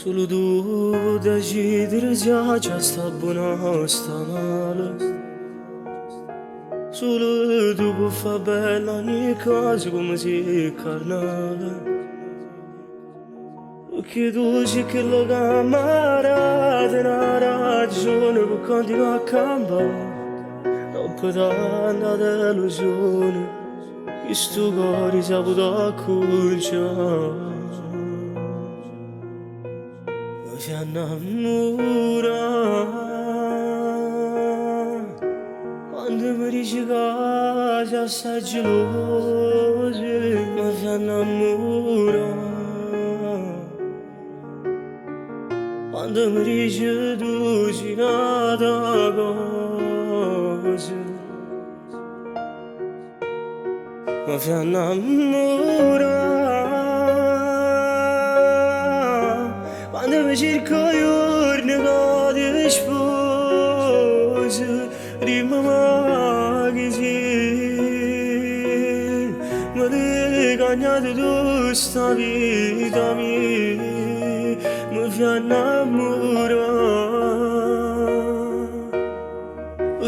Solo tu decidere se già sta buona o sta male. Solo tu puoi fare bella ogni cosa come se carnale. Perché tu sei che lo camarate una ragione per continuare a campare. Non puoi andare delusione, che sto cuore si può accorciare. Mi innamora quando mi dici che già sei geloso. Mi innamora quando mi dici tu sei nata cosa. Mi innamora quando mi cerco giorni che ti sposo, rimane che sì, mi hai cagnato tu sta vita mia, mi fai innamorare,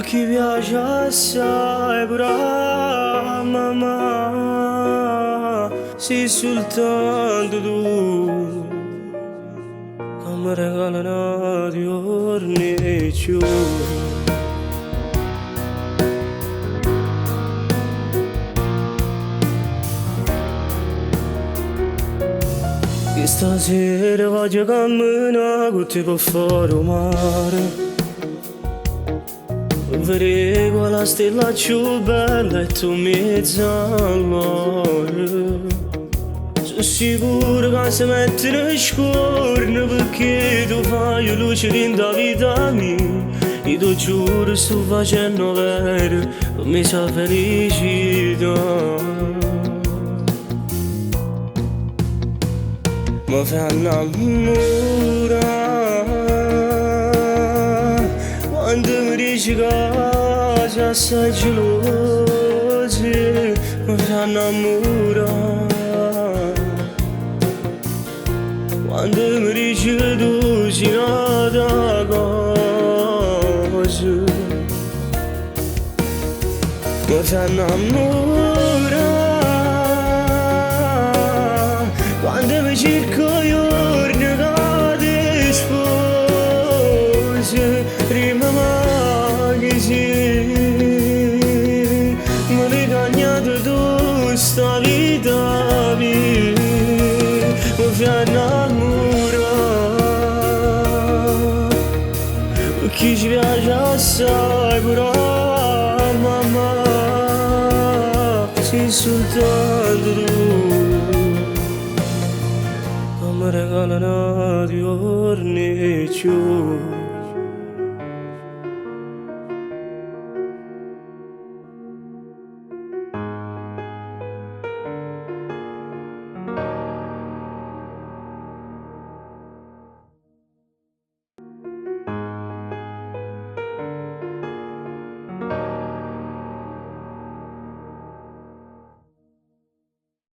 che piace assai pure a mamma, sei soltanto tu. Mi regalano giorni giù. Che stasera voglio camminare con te per fare il mare. Vedere quella stella più bella e tu mezzo all'ora. Sono sicuro che si mettono scorno perché tu fai luce dentro la vita mia. E tu giuro sto facendo vero per me sa felicità. Mi fai innamorare quando mi dici che già sei geloso. Mi fai innamorare quando mi dici che tu sei nata cosa. Mi fai innamorare quando mi cerco giorni che ti sposo. Rimane che sì, mi hai cagnato tu sta vita mia. Mi fai innamorare, che ci piace assai pure a mamma, sei soltanto tu. Che mi regalano giorni giù.